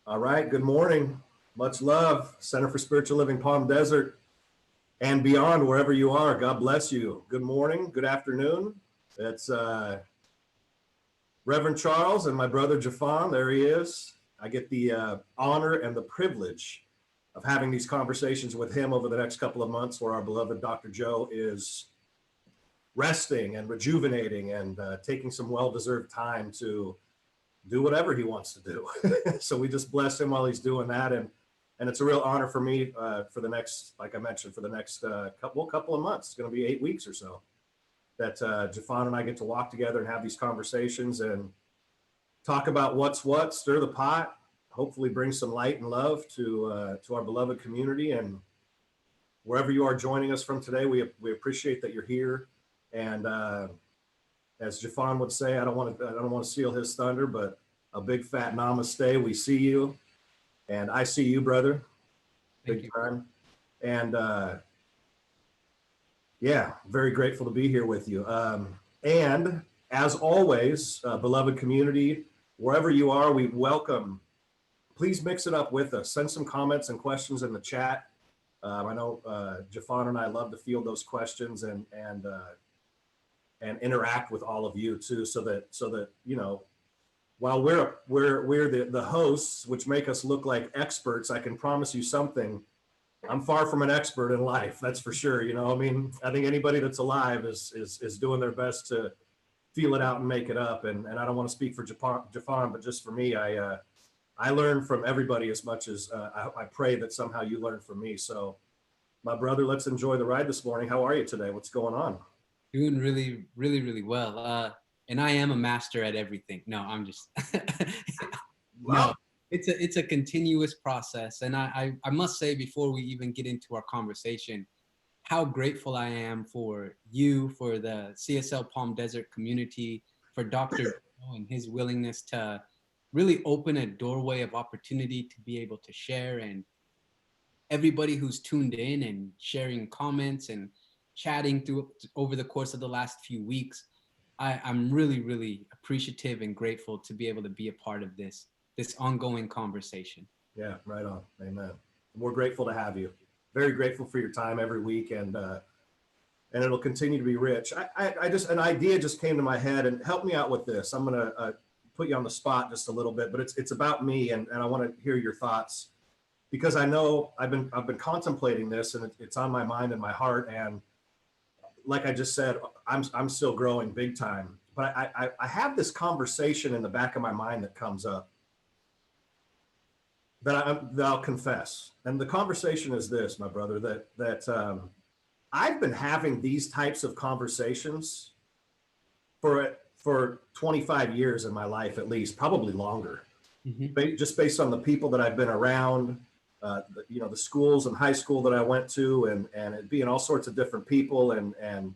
All right, good morning. Much love, Center for Spiritual Living, Palm Desert, and beyond, wherever you are. God bless you. Good morning, good afternoon. It's Reverend Charles and my brother Jeffon. There he is. I get the honor and the privilege of having these conversations with him over the next couple of months, where our beloved Dr. Joe is resting and rejuvenating and taking some well-deserved time to do whatever he wants to do. So we just bless him while he's doing that. And it's a real honor for me for the next, like I mentioned, for the next couple of months. It's going to be 8 weeks or so that Jeffon and I get to walk together and have these conversations and talk about what's what, stir the pot, hopefully bring some light and love to our beloved community. And wherever you are joining us from today, we appreciate that you're here. And as Jeffon would say, I don't want to steal his thunder, but a big fat namaste. We see you, and I see you, brother. Big time. And yeah, very grateful to be here with you. And as always, beloved community, wherever you are, we welcome. Please mix it up with us. Send some comments and questions in the chat. I know Jeffon and I love to field those questions and interact with all of you too, so that you know, while we're the hosts, which make us look like experts, I can promise you something. I'm far from an expert in life, that's for sure. You know, I mean, I think anybody that's alive is doing their best to feel it out and make it up. And I don't want to speak for Jeffon, but just for me, I learn from everybody as much as I pray that somehow you learn from me. So, my brother, let's enjoy the ride this morning. How are you today? What's going on? Doing really, really, really well. And I am a master at everything. No, I'm just, no, it's a continuous process. And I must say, before we even get into our conversation, how grateful I am for you, for the CSL Palm Desert community, for Dr. Joe and his willingness to really open a doorway of opportunity to be able to share, and everybody who's tuned in and sharing comments and chatting through over the course of the last few weeks. I'm really, really appreciative and grateful to be able to be a part of this ongoing conversation. Yeah, right on. Amen. We're grateful to have you. Very grateful for your time every week, and it'll continue to be rich. I just, an idea just came to my head, and help me out with this. I'm gonna put you on the spot just a little bit, but it's about me, and I want to hear your thoughts, because I know I've been contemplating this, and it's on my mind and my heart. And like I just said, I'm still growing big time, but I have this conversation in the back of my mind that comes up that I'll confess. And the conversation is this, my brother, that I've been having these types of conversations for 25 years in my life, at least, probably longer. Mm-hmm. Just based on the people that I've been around, the schools and high school that I went to, and it being all sorts of different people, and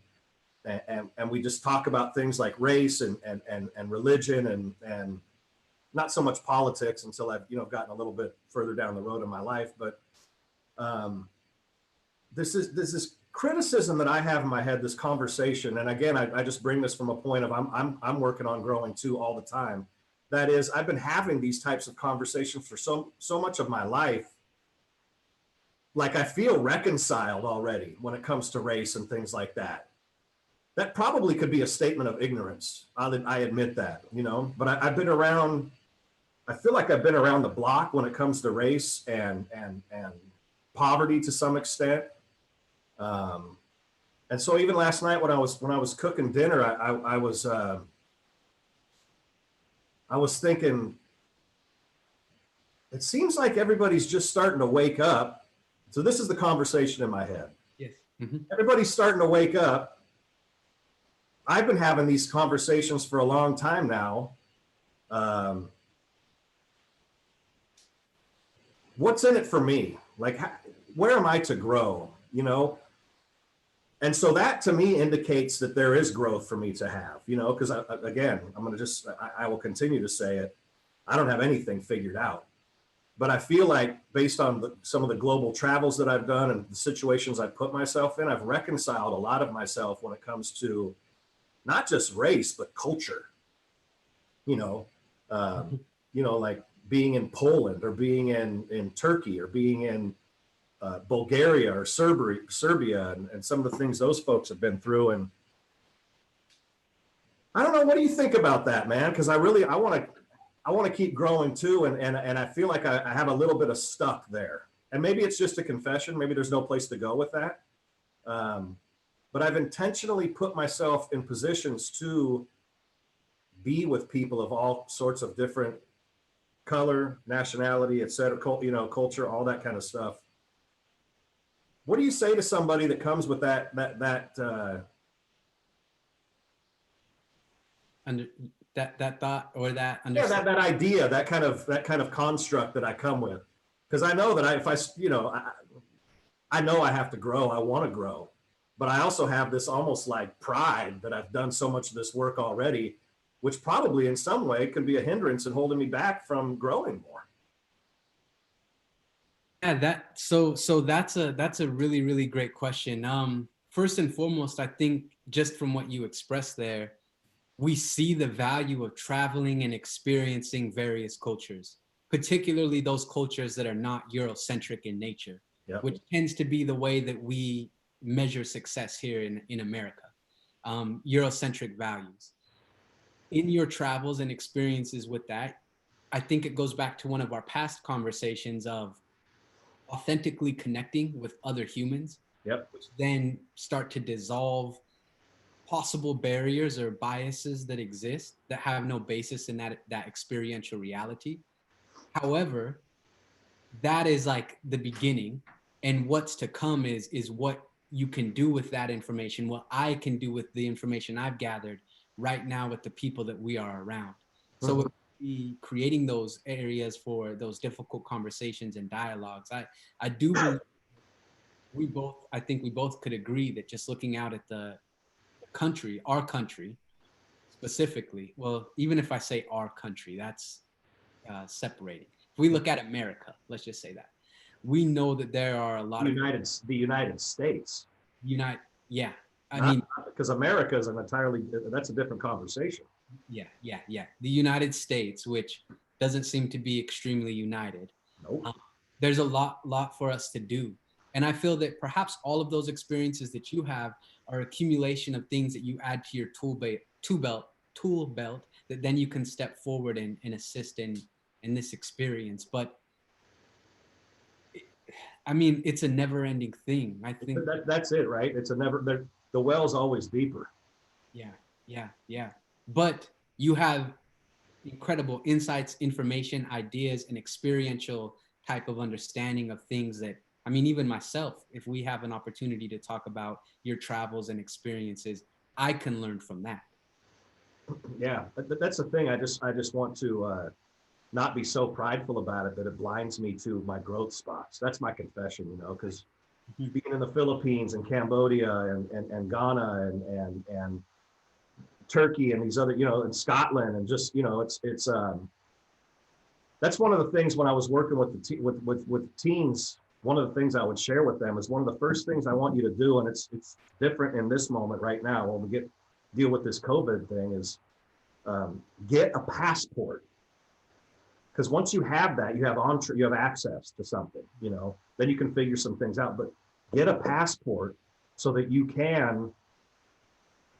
we just talk about things like race and religion and not so much politics until I've gotten a little bit further down the road in my life. But this is criticism that I have in my head, this conversation, and again, I just bring this from a point of I'm working on growing too all the time. That is, I've been having these types of conversations for so much of my life. Like, I feel reconciled already when it comes to race and things like that. That probably could be a statement of ignorance. I admit that, but I've been around, I feel like I've been around the block when it comes to race and poverty to some extent. And so even last night when I was cooking dinner, I was thinking, it seems like everybody's just starting to wake up. So this is the conversation in my head. Yes. Mm-hmm. Everybody's starting to wake up. I've been having these conversations for a long time now. What's in it for me? Like, where am I to grow? And so that to me indicates that there is growth for me to have, because again, I will continue to say it. I don't have anything figured out, but I feel like based on some of the global travels that I've done and the situations I've put myself in, I've reconciled a lot of myself when it comes to not just race, but culture, like being in Poland or being in Turkey or being in Bulgaria or Serbia and some of the things those folks have been through. And I don't know, what do you think about that, man? Because I want to keep growing too, and I feel like I have a little bit of stuck there. And maybe it's just a confession. Maybe there's no place to go with that. But I've intentionally put myself in positions to be with people of all sorts of different color, nationality, et cetera, culture, all that kind of stuff. What do you say to somebody that comes with that thought or that understanding? Yeah, that idea, that kind of construct that I come with, because I know that I know I have to grow. I want to grow, but I also have this almost like pride that I've done so much of this work already, which probably in some way can be a hindrance in holding me back from growing more. Yeah, so that's a really, really great question. First and foremost, I think just from what you expressed there, we see the value of traveling and experiencing various cultures, particularly those cultures that are not Eurocentric in nature, yep, which tends to be the way that we measure success here in America, Eurocentric values. In your travels and experiences with that, I think it goes back to one of our past conversations of authentically connecting with other humans, yep, which then start to dissolve possible barriers or biases that exist that have no basis in that experiential reality. However, that is like the beginning, and what's to come is what you can do with that information, what I can do with the information I've gathered right now with the people that we are around. So it be creating those areas for those difficult conversations and dialogues. I do believe I think we both could agree that just looking out at the country, our country specifically, well, even if I say our country, that's separating. If we look at America, let's just say that, we know that there are a lot the United States. Yeah. I mean, because America is that's a different conversation. Yeah. The United States, which doesn't seem to be extremely united. Nope. There's a lot for us to do. And I feel that perhaps all of those experiences that you have are accumulation of things that you add to your tool belt that then you can step forward and assist in this experience. But I mean, it's a never-ending thing. I think that's it, right? It's the well's always deeper. Yeah. But you have incredible insights, information, ideas, and experiential type of understanding of things that, I mean, even myself, if we have an opportunity to talk about your travels and experiences, I can learn from that. Yeah, that's the thing. I just want to not be so prideful about it that it blinds me to my growth spots. That's my confession, because being in the Philippines and Cambodia and Ghana and Turkey and these other, and Scotland, and just, it's that's one of the things when I was working with teens. One of the things I would share with them is one of the first things I want you to do, and it's different in this moment right now when we deal with this COVID thing, is get a passport. Because once you have that, you have access to something, then you can figure some things out. But get a passport so that you can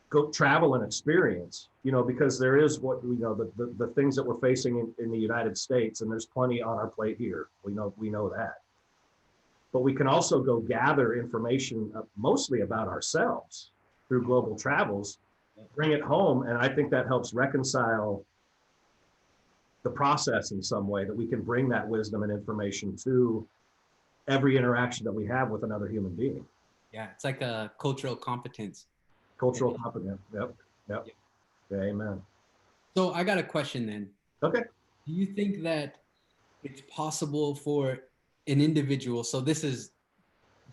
go travel and experience, because there is the things that we're facing in the United States, and there's plenty on our plate here. We know that. But we can also go gather information mostly about ourselves through global travels, bring it home, and I think that helps reconcile the process in some way, that we can bring that wisdom and information to every interaction that we have with another human being. Yeah, it's like a cultural competence. Cultural competence. Yep. Yeah, amen. So I got a question then. Okay. Do you think that it's possible for an individual, so this is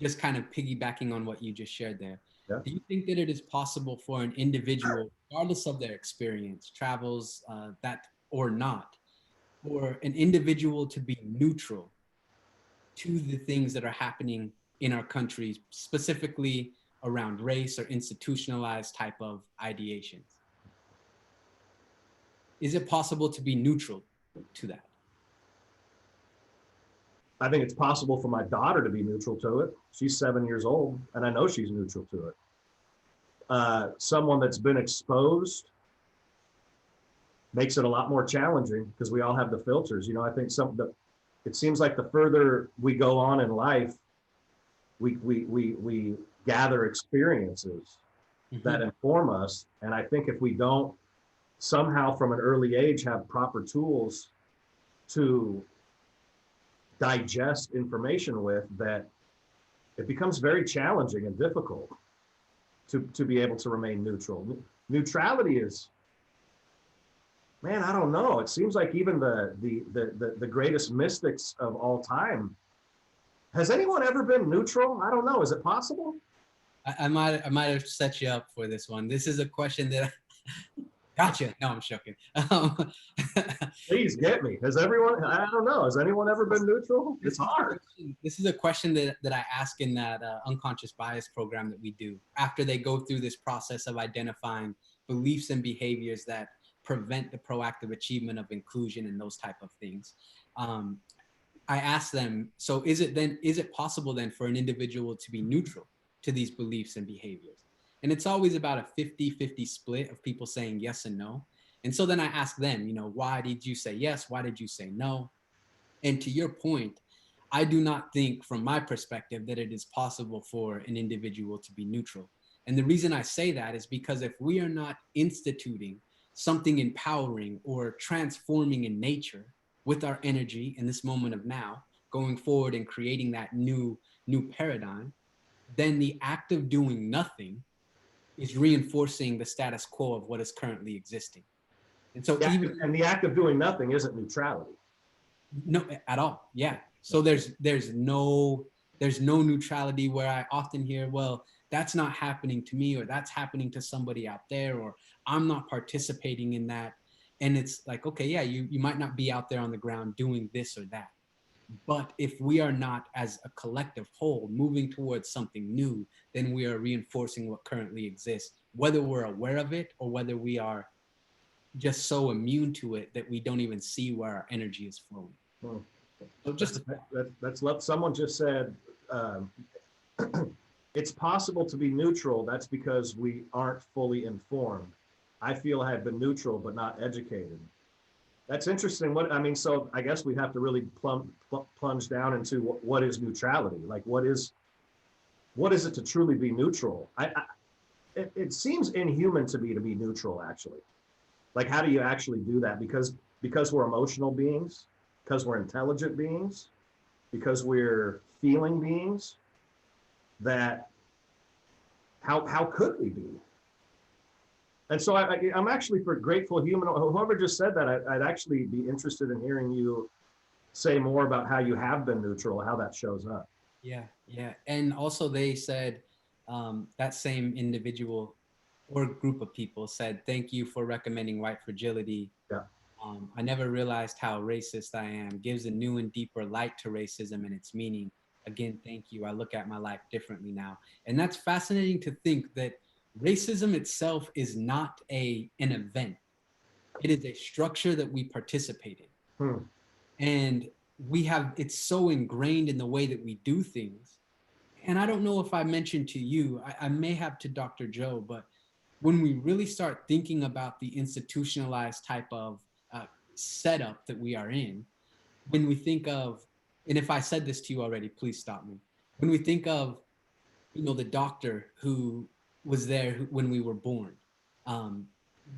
just kind of piggybacking on what you just shared there. Yeah. Do you think that it is possible for an individual, regardless of their experience, travels, that or not, for an individual to be neutral to the things that are happening in our country, specifically around race or institutionalized type of ideations? Is it possible to be neutral to that? I think it's possible for my daughter to be neutral to it. She's 7 years old, and I know she's neutral to it. Someone that's been exposed makes it a lot more challenging because we all have the filters. You know, I think it seems like the further we go on in life, we gather experiences that inform us. And I think if we don't somehow from an early age have proper tools to digest information with, that it becomes very challenging and difficult to be able to remain neutral. Neutrality is, man, I don't know. It seems like even the greatest mystics of all time. Has anyone ever been neutral? I don't know. Is it possible? I might have set you up for this one. This is a question that gotcha. No, I'm joking. Please get me. Has everyone? I don't know. Has anyone ever been neutral? It's hard. This is a question that I ask in that unconscious bias program that we do after they go through this process of identifying beliefs and behaviors that prevent the proactive achievement of inclusion and those type of things. I ask them, so is it possible then for an individual to be neutral to these beliefs and behaviors? And it's always about a 50-50 split of people saying yes and no. And so then I ask them, you know, why did you say yes? Why did you say no? And to your point, I do not think from my perspective that it is possible for an individual to be neutral. And the reason I say that is because if we are not instituting something empowering or transforming in nature with our energy in this moment of now, going forward and creating that new paradigm, then the act of doing nothing is reinforcing the status quo of what is currently existing. And so and the act of doing nothing isn't neutrality. No, at all. Yeah. So there's no neutrality where I often hear, well, that's not happening to me, or that's happening to somebody out there, or I'm not participating in that. And it's like, okay, yeah, you might not be out there on the ground doing this or that. But if we are not as a collective whole moving towards something new, then we are reinforcing what currently exists, whether we're aware of it or whether we are just so immune to it that we don't even see where our energy is flowing. Well, so just that's love. Someone just said, it's possible to be neutral. That's because we aren't fully informed. I feel I have been neutral, but not educated. That's interesting. What I mean, so I guess we have to really plunge down into what is neutrality. Like, what is it to truly be neutral? It seems inhuman to me to be neutral, actually. Like, how do you actually do that? Because we're emotional beings, because we're intelligent beings, because we're feeling beings. That how could we be? And so I'm actually grateful human, whoever just said that, I'd actually be interested in hearing you say more about how you have been neutral, how that shows up. Yeah. And also they said, that same individual or group of people said, thank you for recommending white fragility. Yeah. I never realized how racist I am. Gives a new and deeper light to racism and its meaning. Again, thank you. I look at my life differently now. And that's fascinating to think that racism itself is not an event. It is a structure that we participate in. And it's so ingrained in the way that we do things. And I don't know if I mentioned to you, I may have to Dr. Joe, but when we really start thinking about the institutionalized type of setup that we are in, when we think of, and if I said this to you already, please stop me. When we think of, the doctor who was there when we were born,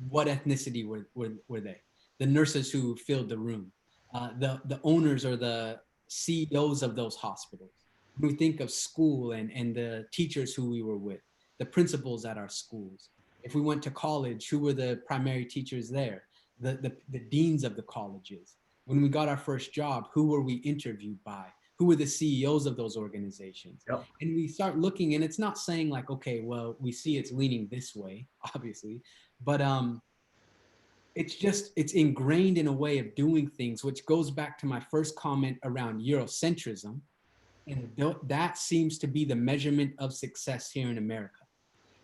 what ethnicity were they? The nurses who filled the room, the owners or the CEOs of those hospitals. When we think of school and the teachers who we were with, the principals at our schools. If we went to college, who were the primary teachers there? The deans of the colleges. When we got our first job, who were we interviewed by? Who were the CEOs of those organizations? Yep. And we start looking, and it's not saying like, okay, well, we see it's leaning this way, obviously, but it's ingrained in a way of doing things, which goes back to my first comment around Eurocentrism. And that seems to be the measurement of success here in America.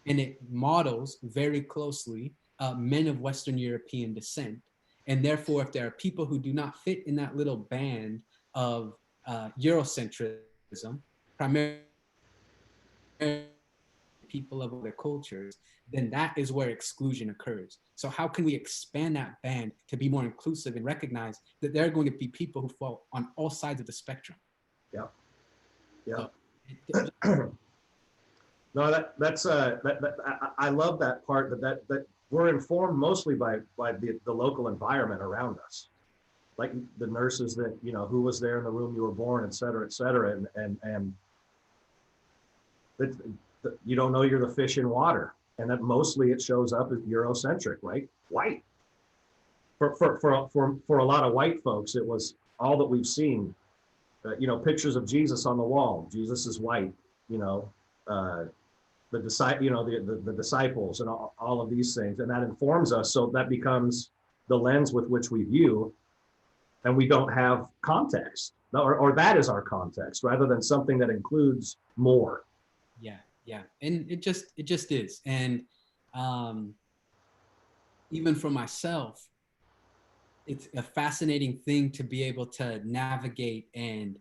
And it models very closely men of Western European descent. And therefore, if there are people who do not fit in that little band of Eurocentrism, primarily people of other cultures, then that is where exclusion occurs. So how can we expand that band to be more inclusive and recognize that there are going to be people who fall on all sides of the spectrum? Yeah. Yeah. So, No, I love that part that we're informed mostly by the local environment around us, like the nurses that, you know, who was there in the room you were born, et cetera, et cetera. And that you don't know you're the fish in water, and that mostly it shows up as Eurocentric, right? White. For a lot of white folks, it was all that we've seen. You know, pictures of Jesus on the wall. Jesus is white. You know, the disciples, and all of these things, and that informs us. So that becomes the lens with which we view, and we don't have context, or that is our context, rather than something that includes more. yeah, and it just is. And even for myself, it's a fascinating thing to be able to navigate and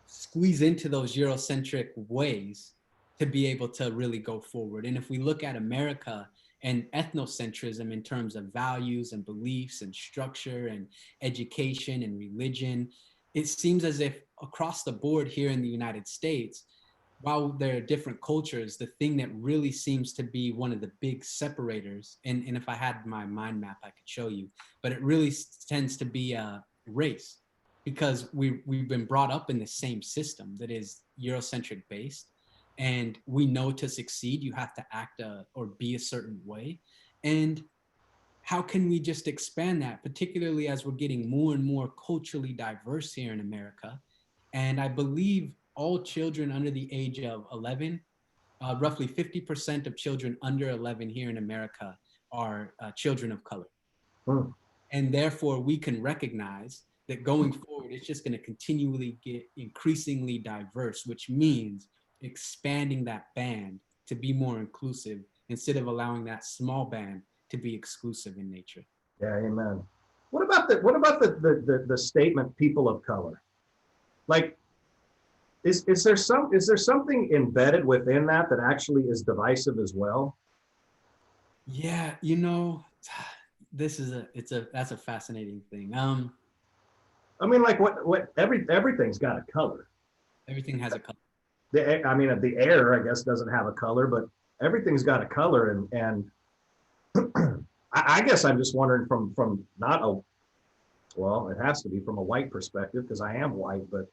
squeeze into those Eurocentric ways to be able to really go forward. And if we look at America and ethnocentrism in terms of values and beliefs and structure and education and religion, it seems as if across the board here in the United States, while there are different cultures, the thing that really seems to be one of the big separators, and if I had my mind map, I could show you, but it really tends to be race, because we've been brought up in the same system that is Eurocentric based. And we know to succeed, you have to act or be a certain way. And how can we just expand that, particularly as we're getting more and more culturally diverse here in America? And I believe all children under the age of 11, roughly 50% of children under 11 here in America are children of color. Hmm. And therefore, we can recognize that going forward, it's just going to continually get increasingly diverse, which means expanding that band to be more inclusive instead of allowing that small band to be exclusive in nature. Yeah, amen. What about the statement "people of color"? Like, is there something embedded within that actually is divisive as well? Yeah, you know, this is that's a fascinating thing. I mean, like everything's got a color. Everything has a color. I mean, the air, I guess, doesn't have a color, but everything's got a color, and I guess I'm just wondering from not a, well, it has to be from a white perspective because I am white, but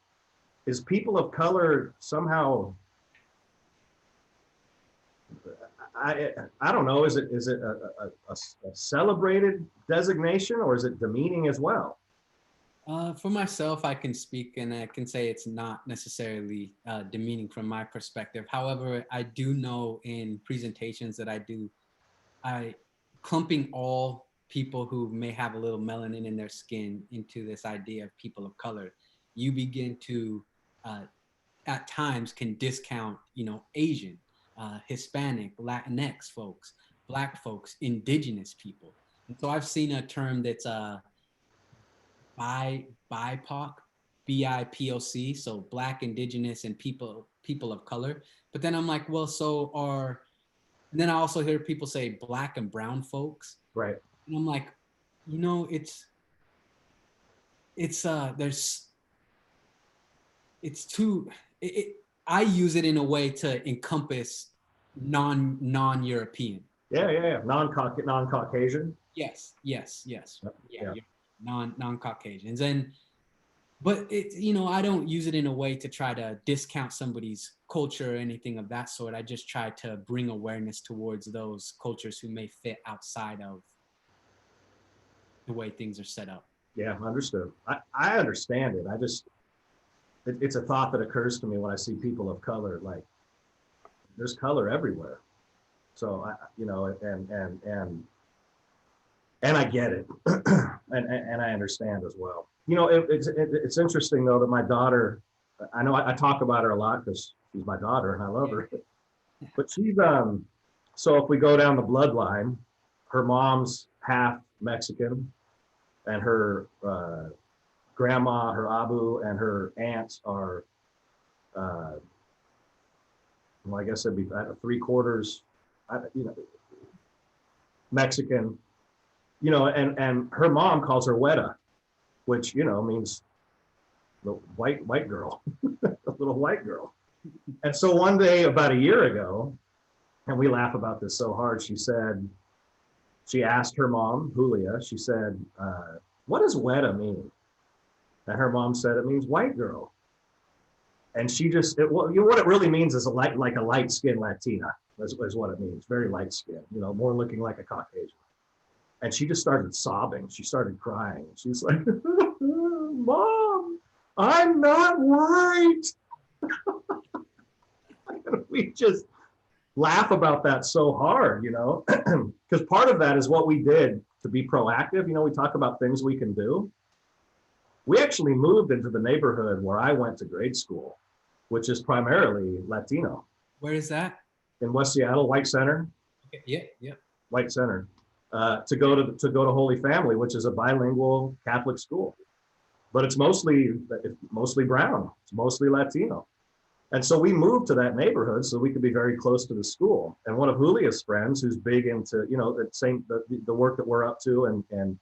is people of color somehow, I don't know, is it a celebrated designation, or is it demeaning as well? For myself, I can speak and I can say it's not necessarily demeaning from my perspective. However, I do know in presentations that I clumping all people who may have a little melanin in their skin into this idea of people of color, you begin to, at times, can discount, you know, Asian, Hispanic, Latinx folks, Black folks, indigenous people. And so I've seen a term that's BIPOC, BIPOC, so Black, Indigenous, and people of color. But then I'm like, well, and then I also hear people say Black and brown folks. Right. And I'm like, you know, I use it in a way to encompass non-European. Yeah. Non-Caucasian. Yes. Yeah, Yeah. non-Caucasians. But you know, I don't use it in a way to try to discount somebody's culture or anything of that sort. I just try to bring awareness towards those cultures who may fit outside of the way things are set up. Yeah, understood. I understand it. It's a thought that occurs to me when I see people of color. Like, there's color everywhere. So you know, and I get it, and I understand as well. You know, it's interesting though that my daughter, I know I talk about her a lot because she's my daughter and I love her, but she's so if we go down the bloodline, her mom's half Mexican, and her grandma, her abu, and her aunts are, well, I guess it'd be 3/4, Mexican, and her mom calls her Weta, which, means the white girl, the little white girl. And so one day, about a year ago, and we laugh about this so hard, she asked her mom, Julia, she said, what does Weta mean? And her mom said, it means white girl. And she just, what it really means is like a light skinned Latina, is what it means. Very light skin, more looking like a Caucasian. And she just started sobbing. She started crying. She's like, Mom, I'm not white. We just laugh about that so hard, because part of that is what we did to be proactive. We talk about things we can do. We actually moved into the neighborhood where I went to grade school, which is primarily Latino. Where is that? In West Seattle, White Center. Okay. Yeah, yeah. White Center. To go to Holy Family, which is a bilingual Catholic school, but it's mostly brown. It's mostly Latino. And so we moved to that neighborhood so we could be very close to the school. And one of Julia's friends, who's big into the work that we're up to and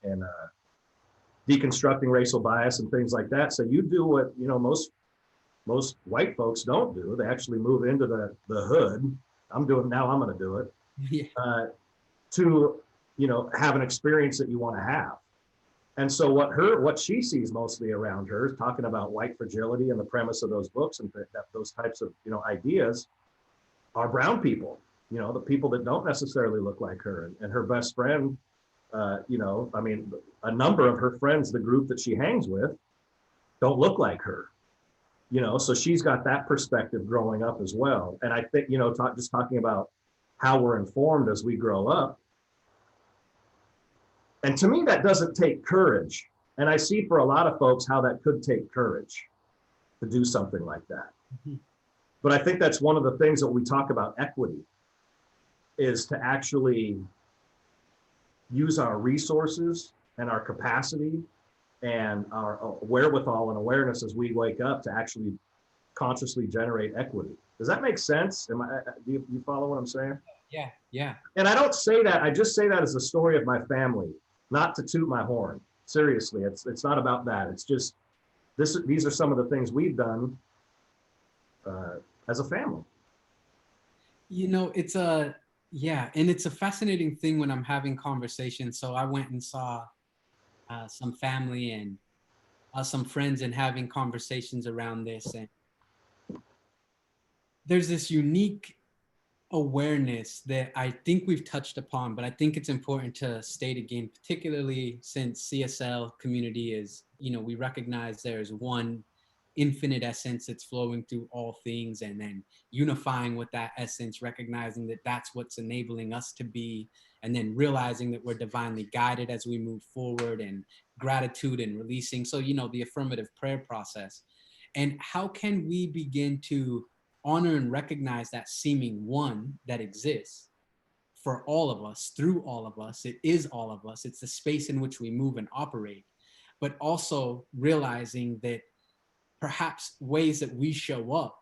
deconstructing racial bias and things like that. So you do what most white folks don't do. They actually move into the hood. I'm going to do it. Yeah. To have an experience that you want to have. And so what she sees mostly around her is talking about white fragility and the premise of those books and those types of ideas are brown people, the people that don't necessarily look like her. And her best friend, a number of her friends, the group that she hangs with, don't look like her. So she's got that perspective growing up as well. And I think, just talking about how we're informed as we grow up. And to me, that doesn't take courage. And I see for a lot of folks how that could take courage to do something like that. Mm-hmm. But I think that's one of the things that we talk about equity is to actually use our resources and our capacity and our wherewithal and awareness as we wake up to actually consciously generate equity. Does that make sense? Do you follow what I'm saying? Yeah, yeah. And I don't say that, I just say that as a story of my family, not to toot my horn. Seriously, it's not about that. It's just, these are some of the things we've done as a family. It's and it's a fascinating thing when I'm having conversations. So I went and saw some family and some friends and having conversations around this. And there's this unique awareness that I think we've touched upon, but I think it's important to state again, particularly since CSL community is, we recognize there's one infinite essence that's flowing through all things, and then unifying with that essence, recognizing that that's what's enabling us to be, and then realizing that we're divinely guided as we move forward, and gratitude and releasing. So, the affirmative prayer process. And how can we begin to honor and recognize that seeming one that exists for all of us, through all of us? It is all of us. It's the space in which we move and operate, but also realizing that perhaps ways that we show up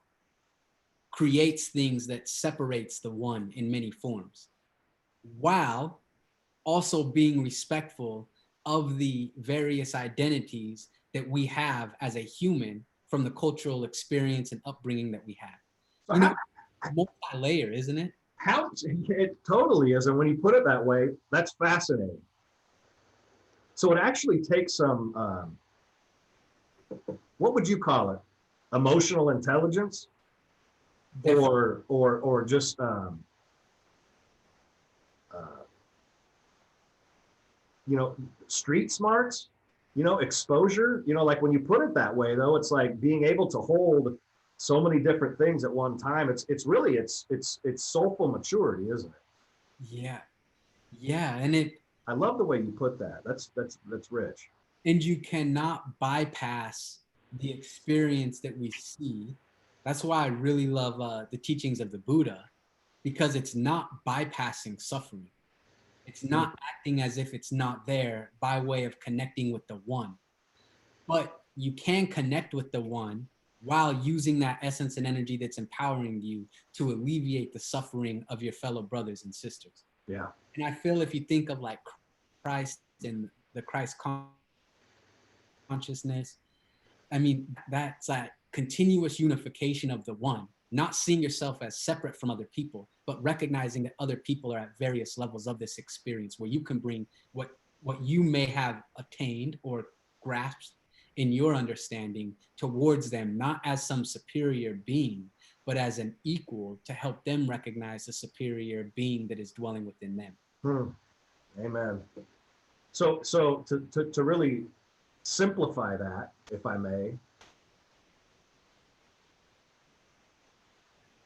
creates things that separates the one in many forms, while also being respectful of the various identities that we have as a human from the cultural experience and upbringing that we have. Multi-layer, isn't it? It totally is. And when you put it that way, that's fascinating. So it actually takes some, what would you call it? Emotional intelligence, or just street smarts, exposure. Like when you put it that way, though, it's like being able to hold so many different things at one time. It's really soulful maturity, isn't it? Yeah, and I love the way you put that. That's rich. And you cannot bypass the experience that we see. That's why I really love the teachings of the Buddha, because it's not bypassing suffering. It's not acting as if it's not there by way of connecting with the one, but you can connect with the one while using that essence and energy that's empowering you to alleviate the suffering of your fellow brothers and sisters. Yeah. And I feel if you think of like Christ and the Christ consciousness, I mean, that's that continuous unification of the one, not seeing yourself as separate from other people, but recognizing that other people are at various levels of this experience where you can bring what you may have attained or grasped in your understanding towards them, not as some superior being, but as an equal to help them recognize the superior being that is dwelling within them. Amen. So to really simplify that, if I may,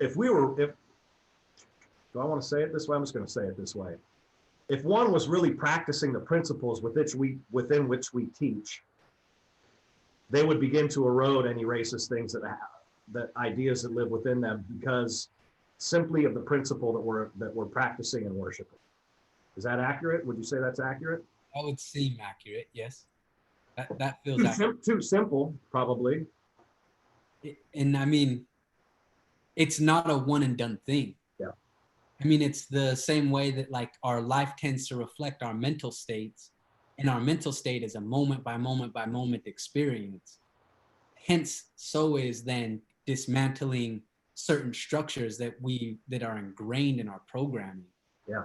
if do I want to say it this way? I'm just going to say it this way. If one was really practicing the principles within which we teach, they would begin to erode any racist things that ideas that live within them, because simply of the principle that we're practicing and worshiping. Is that accurate? Would you say that's accurate? That would seem accurate, yes. That feels accurate. Too simple, probably. And I mean, it's not a one and done thing. Yeah. I mean, it's the same way that like our life tends to reflect our mental states, and our mental state is a moment by moment by moment experience. Hence, so is then dismantling certain structures that are ingrained in our programming. Yeah.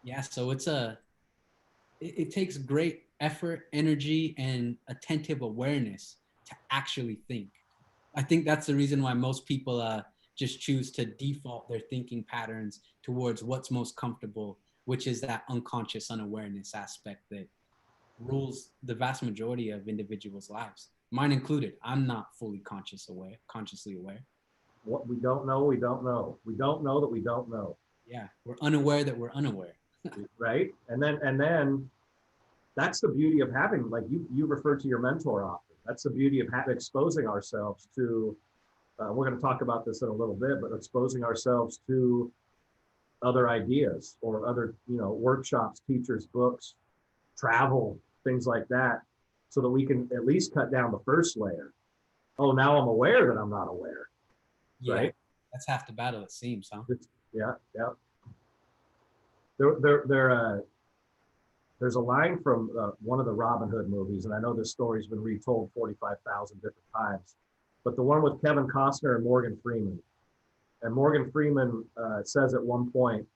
Yeah. So it takes great effort, energy, and attentive awareness to actually think. I think that's the reason why most people just choose to default their thinking patterns towards what's most comfortable, which is that unconscious unawareness aspect that rules the vast majority of individuals' lives, mine included. I'm not fully consciously aware. What we don't know, we don't know. We don't know that we don't know. Yeah, we're unaware that we're unaware. Right? And then that's the beauty of having, like you referred to your mentor often. That's the beauty of exposing ourselves to, we're going to talk about this in a little bit, but exposing ourselves to other ideas or other, workshops, teachers, books, travel, things like that, so that we can at least cut down the first layer. Oh, now I'm aware that I'm not aware. Yeah, right? That's half the battle, it seems, huh? Yeah. There's a line from one of the Robin Hood movies, and I know this story's been retold 45,000 different times, but the one with Kevin Costner and Morgan Freeman. And Morgan Freeman says at one point,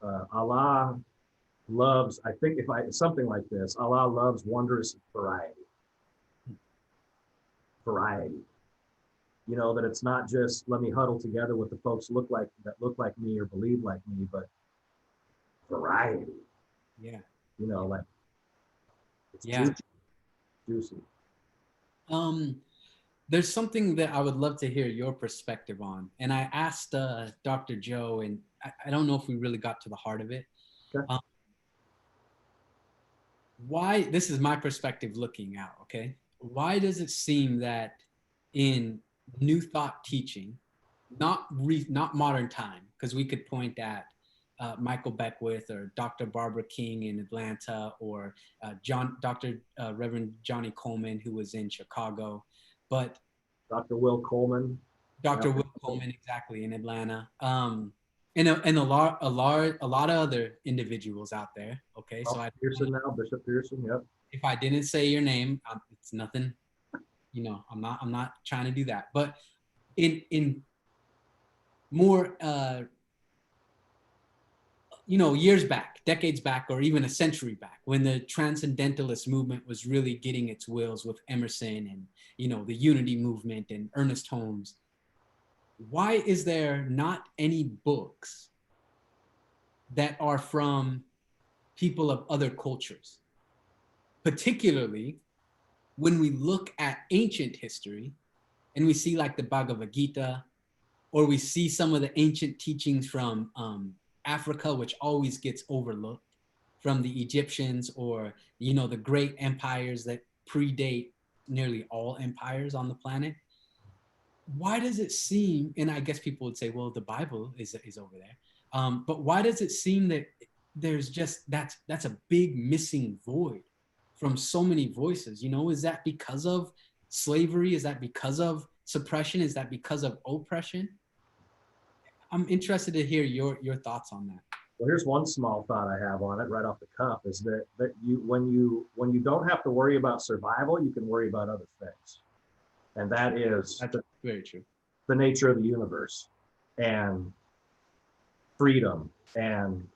Allah loves, something like this, Allah loves wondrous variety. Variety. That it's not just let me huddle together with the folks that look like me or believe like me, but variety. Yeah. Like it's juicy. There's something that I would love to hear your perspective on. And I asked Dr. Joe, and I don't know if we really got to the heart of it. Okay. Why, this is my perspective looking out, okay? Why does it seem that in New Thought teaching, not modern time, because we could point at Michael Beckwith or Dr. Barbara King in Atlanta, or Reverend Johnny Coleman, who was in Chicago, but Dr. Will Coleman. Dr. Will Coleman, exactly, in Atlanta, and a lot of other individuals out there. Okay, so Bishop Pearson. Yep. If I didn't say your name, it's nothing. I'm not trying to do that. But in more years back, decades back, or even a century back, when the transcendentalist movement was really getting its wheels with Emerson and the Unity movement and Ernest Holmes, why is there not any books that are from people of other cultures, particularly when we look at ancient history and we see like the Bhagavad Gita, or we see some of the ancient teachings from Africa, which always gets overlooked, from the Egyptians, or the great empires that predate nearly all empires on the planet? Why does it seem, and I guess people would say, well, the Bible is over there, but why does it seem that there's just that's a big missing void from so many voices. You know, is that because of slavery? Is that because of suppression? Is that because of oppression? I'm interested to hear your thoughts on that. Well, here's one small thought I have on it right off the cuff is that when you don't have to worry about survival, you can worry about other things. And that's very true. The nature of the universe and freedom and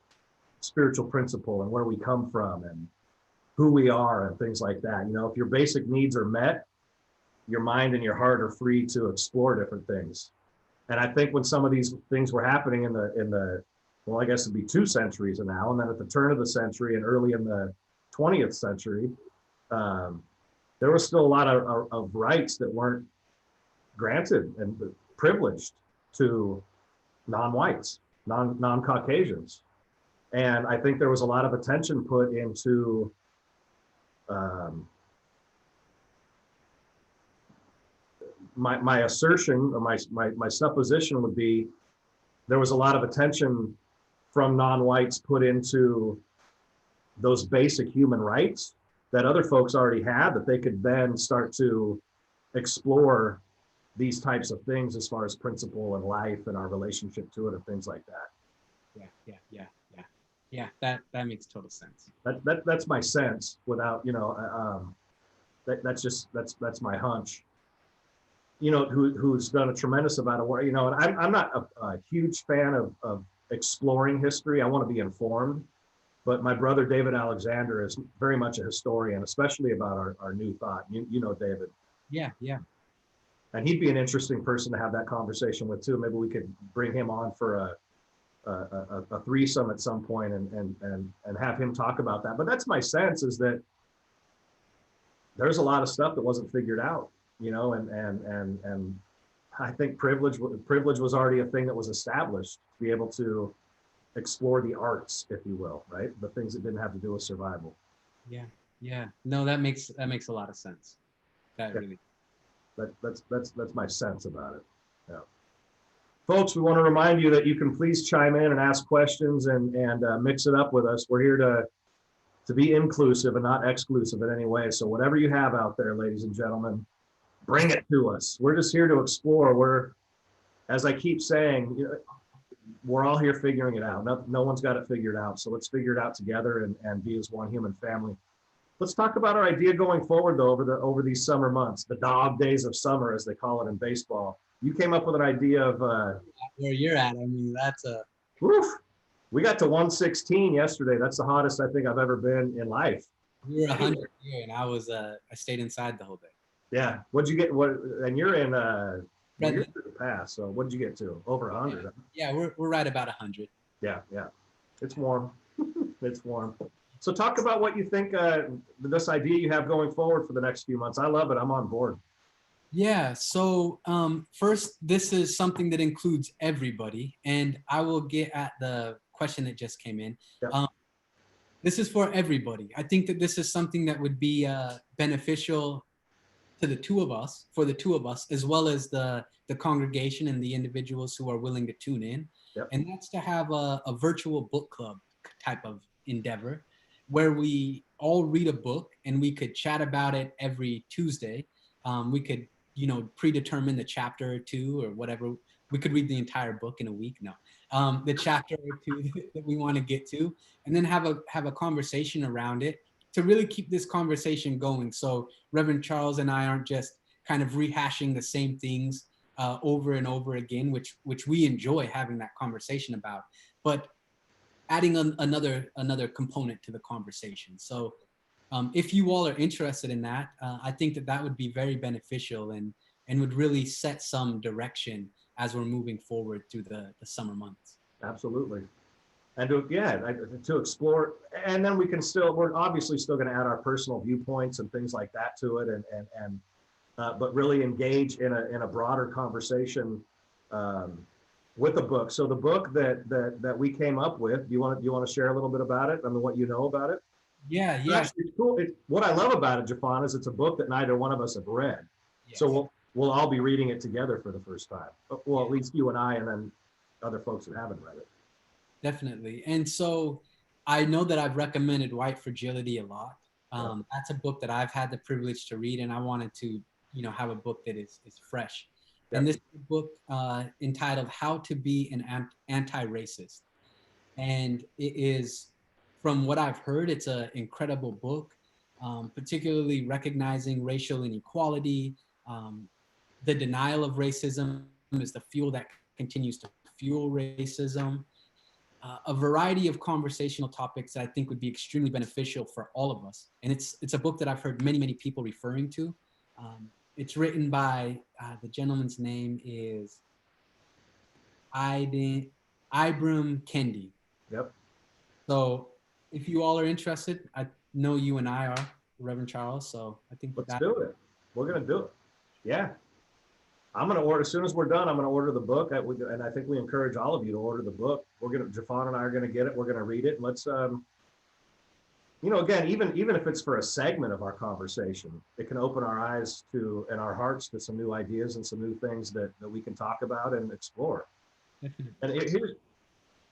spiritual principle and where we come from and who we are and things like that. You know, if your basic needs are met, your mind and your heart are free to explore different things. And I think when some of these things were happening in the well, I guess it'd be 2 centuries now, and then at the turn of the century and early in the 20th century, there was still a lot of rights that weren't granted and privileged to non-whites, non-Caucasians. And I think there was a lot of attention put into my assertion or my supposition would be there was a lot of attention from non-whites put into those basic human rights that other folks already had, that they could then start to explore these types of things as far as principle and life and our relationship to it and things like that. Yeah. That makes total sense. That's my sense without, you know, that's my hunch. You know, who's done a tremendous amount of work, you know, and I'm not a huge fan of exploring history. I want to be informed, but my brother David Alexander is very much a historian, especially about our new thought. You know David. Yeah. And he'd be an interesting person to have that conversation with too. Maybe we could bring him on for a threesome at some point and have him talk about that. But that's my sense, is that there's a lot of stuff that wasn't figured out, you know, and I think privilege was already a thing that was established to be able to explore the arts, if you will, right? The things that didn't have to do with survival. Yeah. No, that makes a lot of sense. Really. That's my sense about it. Yeah. Folks, we want to remind you that you can please chime in and ask questions and mix it up with us. We're here to be inclusive and not exclusive in any way. So whatever you have out there, ladies and gentlemen, bring it to us. We're just here to explore. As I keep saying, you know, we're all here figuring it out. No one's got it figured out. So let's figure it out together and be as one human family. Let's talk about our idea going forward, though, over these summer months, the dog days of summer, as they call it in baseball. You came up with an idea of where you're at. I mean, that's a. Woof, we got to 116 yesterday. That's the hottest I think I've ever been in life. We were 100 here, and I stayed inside the whole day. Yeah. What'd you get? And you're in you're through the pass. So what did you get to? Over 100. Yeah, we're right about 100. Yeah. It's warm. It's warm. So talk about what you think, this idea you have going forward for the next few months. I love it. I'm on board. Yeah. So first, this is something that includes everybody. And I will get at the question that just came in. Yep. This is for everybody. I think that this is something that would be beneficial to the two of us, as well as the congregation and the individuals who are willing to tune in. Yep. And that's to have a virtual book club type of endeavor, where we all read a book and we could chat about it every Tuesday. We could, you know, predetermine the chapter or two or whatever. We could read the entire book in a week. No, the chapter or two that we want to get to, and then have a conversation around it to really keep this conversation going. So Reverend Charles and I aren't just kind of rehashing the same things over and over again, which we enjoy having that conversation about, but adding another component to the conversation. So if you all are interested in that, I think that would be very beneficial and would really set some direction as we're moving forward through the summer months. Absolutely. And to explore, and then we're obviously still going to add our personal viewpoints and things like that to it, and but really engage in a broader conversation with the book. So the book that we came up with, do you want to share a little bit about it? I mean, what you know about it? Yeah. It's cool. What I love about it, Jeffon, is it's a book that neither one of us have read. Yes. So we'll all be reading it together for the first time. Well, at least you and I, and then other folks that haven't read it. Definitely. And so I know that I've recommended White Fragility a lot. That's a book that I've had the privilege to read, and I wanted to, have a book that is fresh. Yep. And this book entitled "How to Be an Anti-Racist," and it is, from what I've heard, it's an incredible book, particularly recognizing racial inequality. The denial of racism is the fuel that continues to fuel racism. A variety of conversational topics that I think would be extremely beneficial for all of us. And it's a book that I've heard many people referring to. It's written by, the gentleman's name is Ibram Kendi. Yep. So if you all are interested, I know you and I are, Reverend Charles. So I think let's do it. We're going to do it. Yeah. I'm going to order, as soon as we're done, I'm going to order the book. And I think we encourage all of you to order the book. Jeffon and I are going to get it. We're going to read it. And let's, again, even if it's for a segment of our conversation, it can open our eyes to, and our hearts to some new ideas and some new things that we can talk about and explore. Definitely. And here's,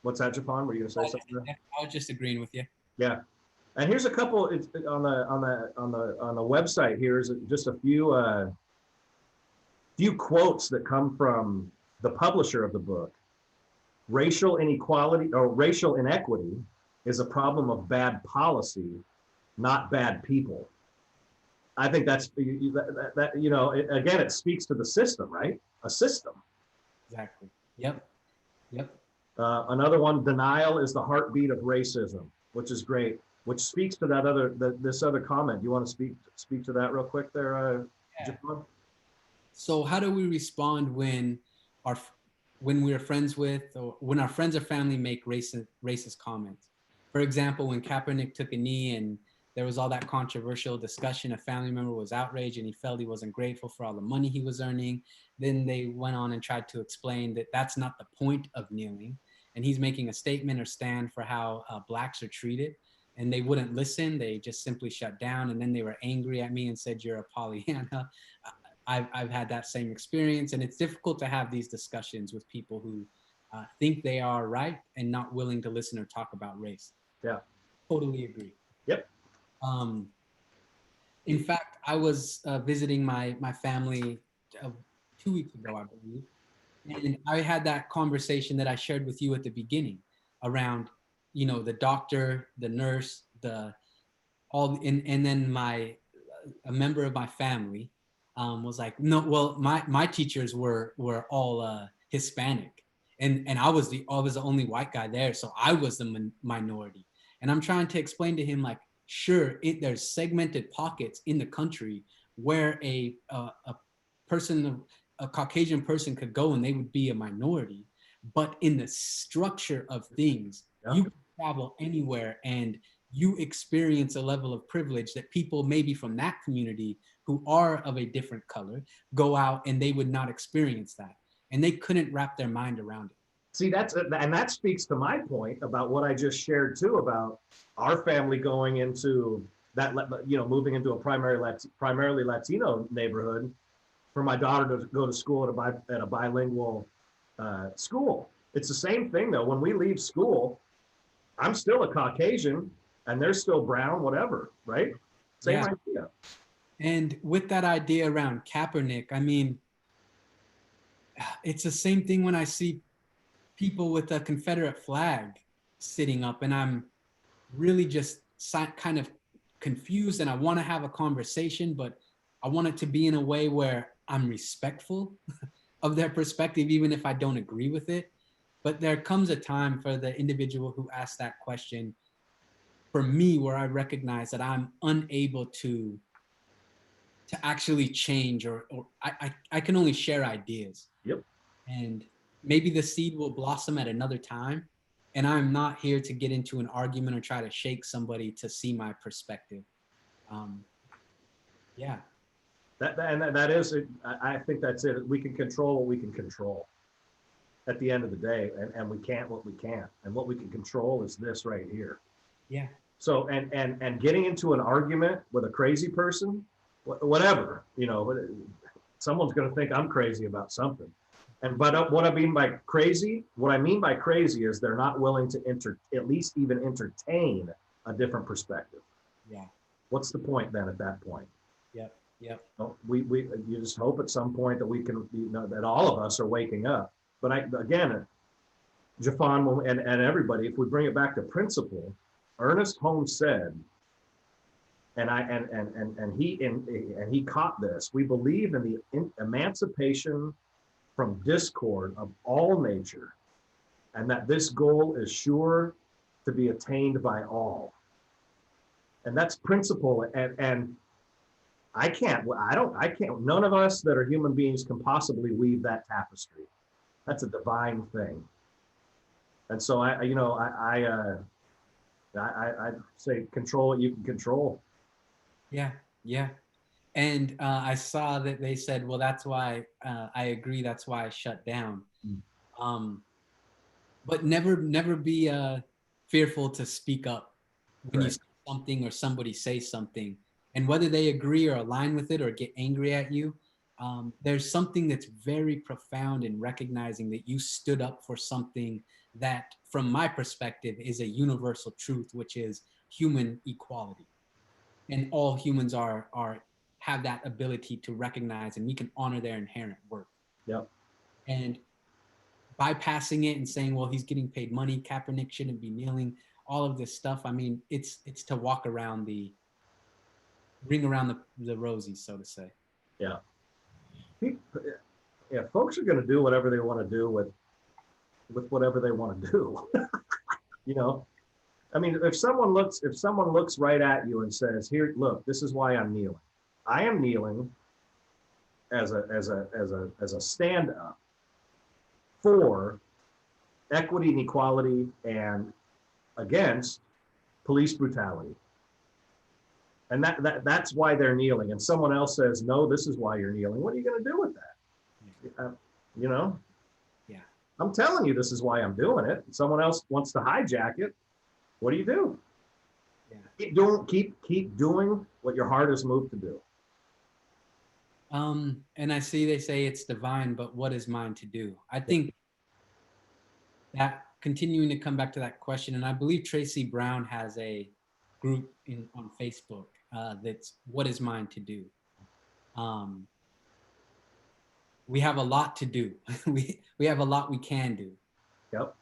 what's that, Jeffon? Were you going to say something? I was just agreeing with you. Yeah. And here's a couple, it's on the website. Here's just a few quotes that come from the publisher of the book. Racial inequality or racial inequity is a problem of bad policy, not bad people. I think that's again, it speaks to the system, right? A system. Exactly. Yep. Another one, denial is the heartbeat of racism, which is great, which speaks to this other comment. You want to speak to that real quick there, Jeffon? So how do we respond when we're friends with, or when our friends or family make racist comments? For example, when Kaepernick took a knee and there was all that controversial discussion, a family member was outraged and he felt he wasn't grateful for all the money he was earning. Then they went on and tried to explain that that's not the point of kneeling. And he's making a statement or stand for how Blacks are treated. And they wouldn't listen. They just simply shut down. And then they were angry at me and said, "You're a Pollyanna." I've had that same experience, and it's difficult to have these discussions with people who think they are right and not willing to listen or talk about race. Yeah. Totally agree. Yep. In fact, I was visiting my family 2 weeks ago, I believe, and I had that conversation that I shared with you at the beginning around, the doctor, the nurse, and then a member of my family was like, "No, well, my teachers were all Hispanic, and I was the only white guy there, so I was the minority." And I'm trying to explain to him, like, sure, there's segmented pockets in the country where a Caucasian person could go and they would be a minority, but in the structure of things, you can travel anywhere and you experience a level of privilege that people maybe from that community who are of a different color go out and they would not experience that. And they couldn't wrap their mind around it. See, that speaks to my point about what I just shared too, about our family going into that, moving into a primarily Latino neighborhood for my daughter to go to school at a bilingual school. It's the same thing though. When we leave school, I'm still a Caucasian and they're still brown, whatever, right? Same idea. And with that idea around Kaepernick, I mean, it's the same thing when I see people with a Confederate flag sitting up, and I'm really just kind of confused, and I want to have a conversation, but I want it to be in a way where I'm respectful of their perspective, even if I don't agree with it. But there comes a time for the individual who asked that question, for me, where I recognize that I'm unable to actually change, or I can only share ideas. Yep. And maybe the seed will blossom at another time. And I'm not here to get into an argument or try to shake somebody to see my perspective. Yeah. That is it. I think that's it. We can control what we can control at the end of the day, and we can't what we can't. And what we can control is this right here. Yeah. So, and getting into an argument with a crazy person, whatever, someone's going to think I'm crazy about something. But what I mean by crazy is they're not willing to at least even entertain a different perspective. Yeah. What's the point then at that point? Yep. Yep. Well, you just hope at some point that we can, that all of us are waking up. But again, Jeffon and everybody, if we bring it back to principle, Ernest Holmes said, and he caught this. We believe in the emancipation from discord of all nature, and that this goal is sure to be attained by all. And that's principle. And none of us that are human beings can possibly weave that tapestry. That's a divine thing. And so I say control what you can control. Yeah. Yeah. And I saw that they said, well, that's why I agree. That's why I shut down. But never be fearful to speak up when you say something or somebody says something. And whether they agree or align with it or get angry at you, there's something that's very profound in recognizing that you stood up for something that, from my perspective, is a universal truth, which is human equality. And all humans have that ability to recognize, and we can honor their inherent worth. Yep. And bypassing it and saying, well, he's getting paid money, Kaepernick shouldn't be kneeling, all of this stuff. I mean, it's to walk around ring around the rosies, so to say. Yeah. Yeah, folks are going to do whatever they want to do with whatever they want to do. I mean, if someone looks right at you and says, "Here, look, this is why I'm kneeling. I am kneeling as a stand up for equity and equality and against police brutality." And that's why they're kneeling. And someone else says, "No, this is why you're kneeling." What are you going to do with that? Yeah. I'm telling you, this is why I'm doing it. Someone else wants to hijack it. What do you do? Yeah. Keep doing what your heart is moved to do. And I see they say it's divine, but what is mine to do? I think that continuing to come back to that question, and I believe Tracy Brown has a group on Facebook that's what is mine to do. We have a lot to do. we have a lot we can do. Yep.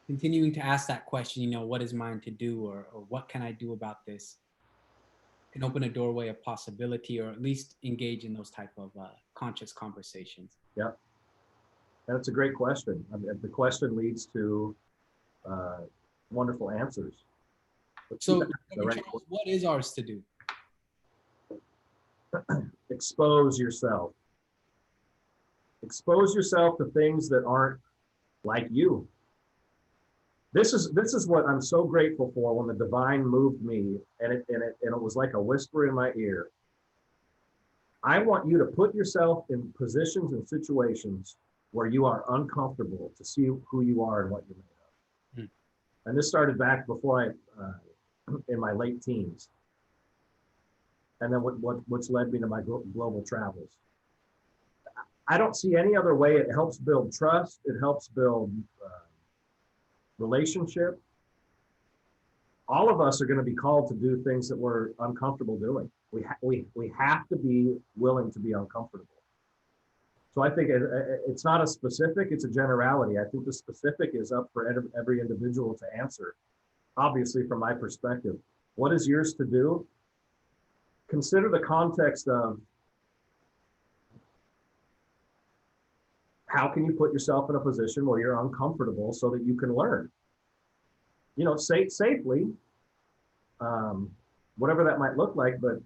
Continuing to ask that question, what is mine to do, or what can I do about this, can open a doorway of possibility, or at least engage in those type of conscious conversations. Yep. And it's a great question. I mean, the question leads to wonderful answers. So, Charles, what is ours to do? Expose yourself. Expose yourself to things that aren't like you. This is what I'm so grateful for when the divine moved me, and it was like a whisper in my ear. I want you to put yourself in positions and situations where you are uncomfortable to see who you are and what you're made of. And this started back before in my late teens. And then what's led me to my global travels. I don't see any other way. It helps build trust. It helps build relationship. All of us are going to be called to do things that we're uncomfortable doing. We have to be willing to be uncomfortable. So I think it's not a specific, it's a generality. I think the specific is up for every individual to answer. Obviously, from my perspective, what is yours to do? Consider the context of how can you put yourself in a position where you're uncomfortable so that you can learn? Say it safely, whatever that might look like. But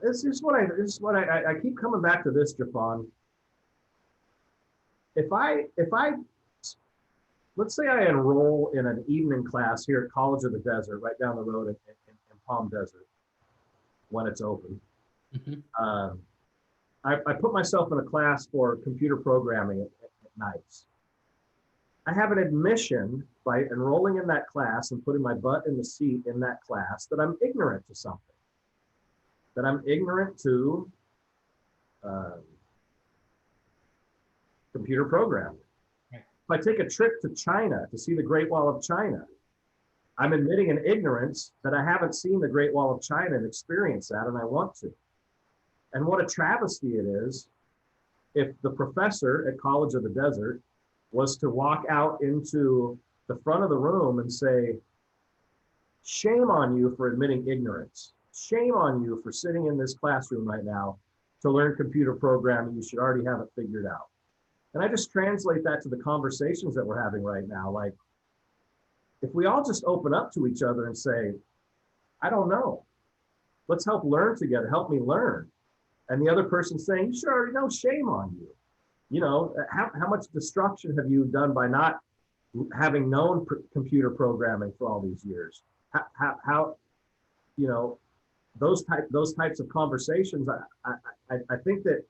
this is what I keep coming back to this, Jeffon. If I let's say I enroll in an evening class here at College of the Desert, right down the road in Palm Desert, when it's open. Mm-hmm. I put myself in a class for computer programming at nights. I have an admission by enrolling in that class and putting my butt in the seat in that class that I'm ignorant to something, that I'm ignorant to computer programming. Right. If I take a trip to China to see the Great Wall of China, I'm admitting an ignorance that I haven't seen the Great Wall of China and experienced that, and I want to. And what a travesty it is if the professor at College of the Desert was to walk out into the front of the room and say, shame on you for admitting ignorance. Shame on you for sitting in this classroom right now to learn computer programming. You should already have it figured out. And I just translate that to the conversations that we're having right now. Like, if we all just open up to each other and say, I don't know, let's help learn together, help me learn. And the other person saying, you should already know, shame on you. You know, how much destruction have you done by not having known computer programming for all these years? How you know, those types of conversations, I think that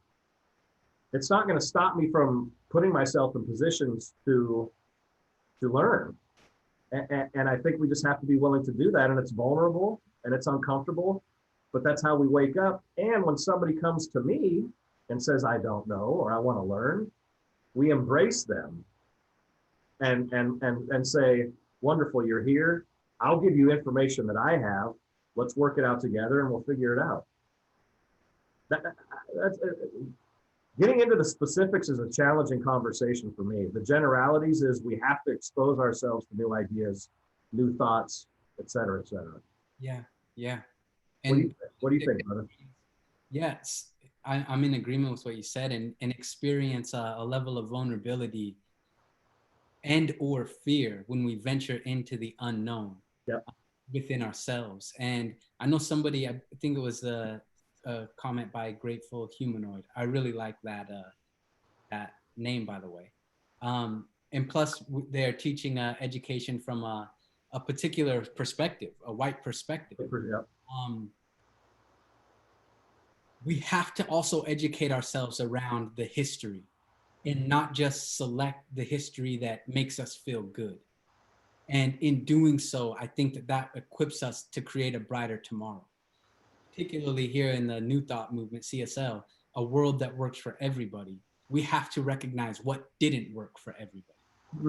it's not going to stop me from putting myself in positions to learn. And I think we just have to be willing to do that. And it's vulnerable and it's uncomfortable, but that's how we wake up. And when somebody comes to me and says, I don't know, or I want to learn, we embrace them and say, wonderful, you're here. I'll give you information that I have. Let's work it out together and we'll figure it out. Getting into the specifics is a challenging conversation for me. The generalities is we have to expose ourselves to new ideas, new thoughts, et cetera, et cetera. Yeah, yeah. And what do you think, brother? Yes, I'm in agreement with what you said, and experience a level of vulnerability and or fear when we venture into the unknown. Yep. Within ourselves. And I know somebody, I think it was a comment by Grateful Humanoid. I really like that that name, by the way. And plus, they're teaching education from a particular perspective, a white perspective. Yep. We have to also educate ourselves around the history and not just select the history that makes us feel good. And in doing so, I think that equips us to create a brighter tomorrow, particularly here in the New Thought movement, CSL, a world that works for everybody. We have to recognize what didn't work for everybody. I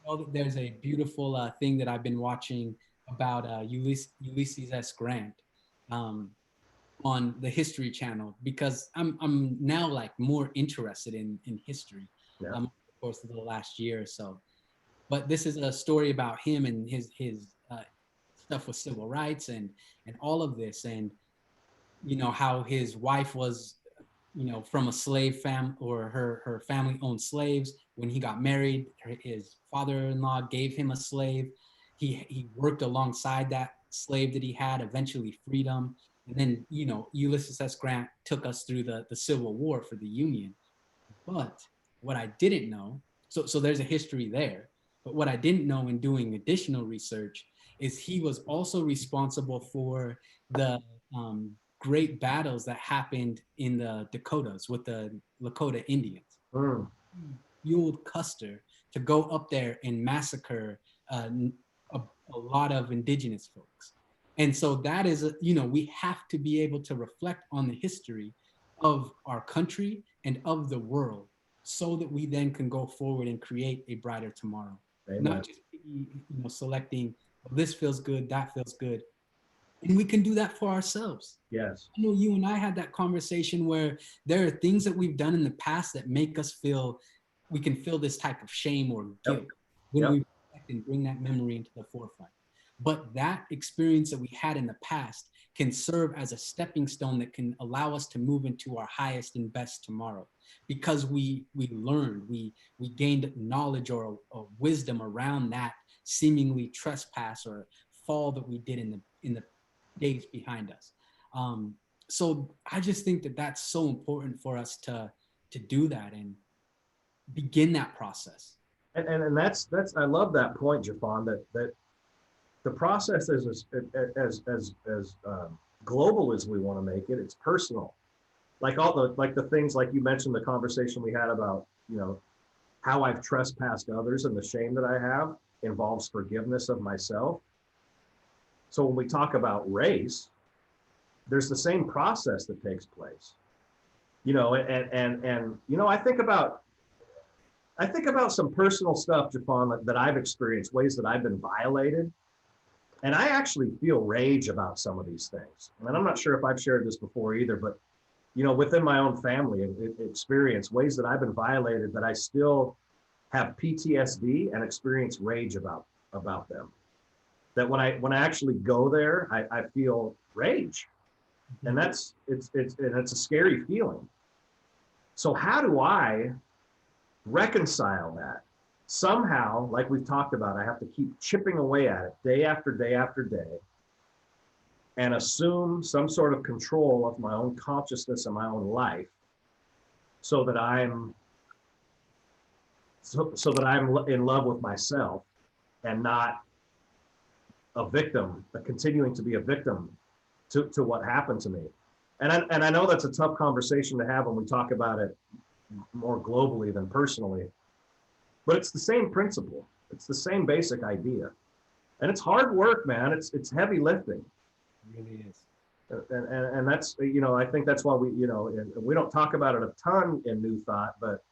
know that there's a beautiful thing that I've been watching about Ulysses S. Grant on the History Channel, because I'm now like more interested in history, of course, of the last year or so. But this is a story about him and his stuff with civil rights and all of this, and you know how his wife was, you know, from a slave family, or her family owned slaves. When he got married, his father-in-law gave him a slave. He worked alongside that slave that he had, eventually freed him. And then, you know, Ulysses S. Grant took us through the Civil War for the Union. But what I didn't know, so there's a history there. But what I didn't know in doing additional research is he was also responsible for the great battles that happened in the Dakotas with the Lakota Indians. He fueled Custer to go up there and massacre a lot of indigenous folks. And so that is, you know, we have to be able to reflect on the history of our country and of the world so that we then can go forward and create a brighter tomorrow. Amen. Not just, you know, selecting, well, this feels good, that feels good. And we can do that for ourselves. Yes. I know you and I had that conversation where there are things that we've done in the past that make us feel, we can feel this type of shame or guilt when we reflect and bring that memory into the forefront. But that experience that we had in the past can serve as a stepping stone that can allow us to move into our highest and best tomorrow, because we learned, we gained knowledge or wisdom around that seemingly trespass or fall that we did in the days behind us. So I just think that that's so important for us to do that and begin that process. And that's I love that point, Jeffon, that the process is as global as we want to make it. It's personal. Like the things like you mentioned, the conversation we had about, you know, how I've trespassed others and the shame that I have involves forgiveness of myself. So when we talk about race, there's the same process that takes place. You know, and you know, I think about some personal stuff, Jeffon, that I've experienced, ways that I've been violated. And I actually feel rage about some of these things. And I'm not sure if I've shared this before either, but within my own family experience, ways that I've been violated, that I still have PTSD and experience rage about them. That when I actually go there, I feel rage, and it's a scary feeling. So how do I reconcile that? Somehow, like we've talked about, I have to keep chipping away at it day after day after day, and assume some sort of control of my own consciousness and my own life, so that I'm in love with myself and not a victim, but continuing to be a victim to what happened to me. And I know that's a tough conversation to have when we talk about it more globally than personally, but it's the same principle. It's the same basic idea. And it's hard work, man. It's heavy lifting. It really is. And that's, I think that's why we don't talk about it a ton in New Thought, but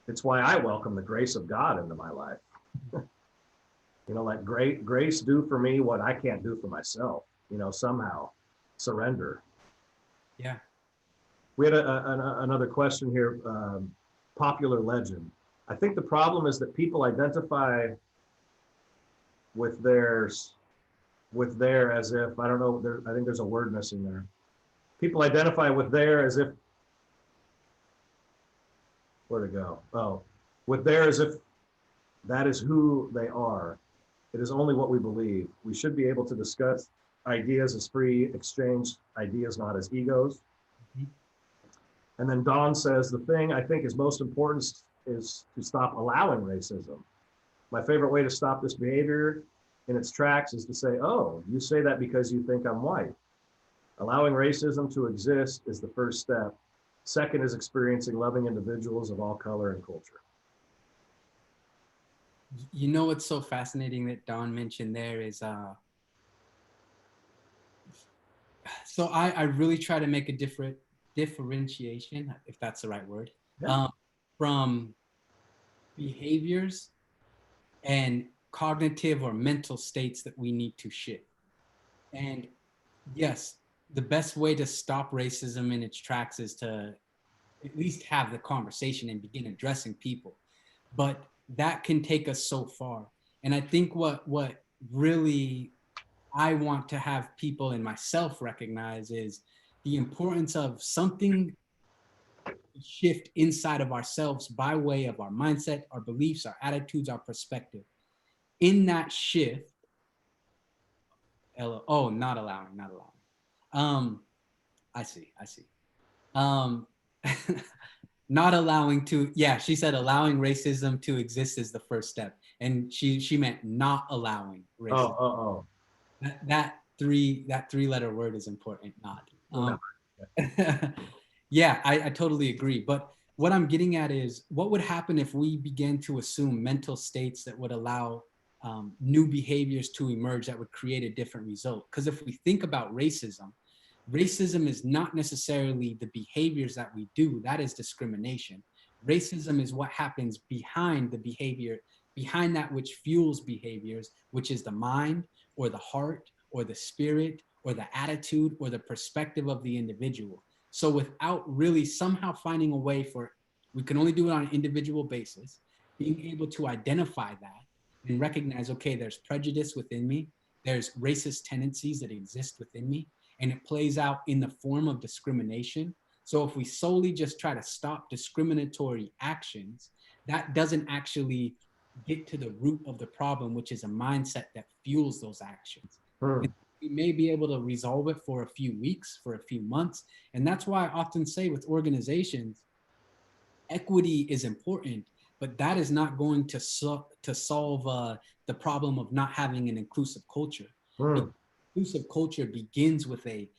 it's why I welcome the grace of God into my life. Let grace do for me what I can't do for myself, somehow surrender. Yeah. We had another question here. Popular legend. I think the problem is that people identify with their as if, I don't know, I think there's a word missing there. People identify with their as if, where'd it go? Oh, with their as if that is who they are. It is only what we believe. We should be able to discuss ideas as free exchange, ideas not as egos. Mm-hmm. And then Don says, the thing I think is most important is to stop allowing racism. My favorite way to stop this behavior in its tracks is to say, oh, you say that because you think I'm white. Allowing racism to exist is the first step. Second is experiencing loving individuals of all color and culture. What's so fascinating that Don mentioned there is, so I really try to make a differentiation, if that's the right word, yeah. From behaviors and cognitive or mental states that we need to shift. And yes, the best way to stop racism in its tracks is to at least have the conversation and begin addressing people. But that can take us so far. And I think what really I want to have people and myself recognize is the importance of something shift inside of ourselves by way of our mindset, our beliefs, our attitudes, our perspective. In that shift, not allowing. I see. Not allowing to, yeah, she said allowing racism to exist is the first step. And she meant not allowing racism. That three-letter word is important, not. Yeah, I totally agree. But what I'm getting at is, what would happen if we began to assume mental states that would allow new behaviors to emerge that would create a different result? Because if we think about racism is not necessarily the behaviors that we do. That is discrimination. Racism is what happens behind the behavior, behind that which fuels behaviors, which is the mind or the heart or the spirit or the attitude or the perspective of the individual. So without really somehow finding a way we can only do it on an individual basis, being able to identify that and recognize, okay, there's prejudice within me, there's racist tendencies that exist within me, and it plays out in the form of discrimination. So if we solely just try to stop discriminatory actions, that doesn't actually get to the root of the problem, which is a mindset that fuels those actions. We may be able to resolve it for a few weeks, for a few months. And that's why I often say with organizations, equity is important, but that is not going to solve the problem of not having an inclusive culture. Inclusive culture begins with the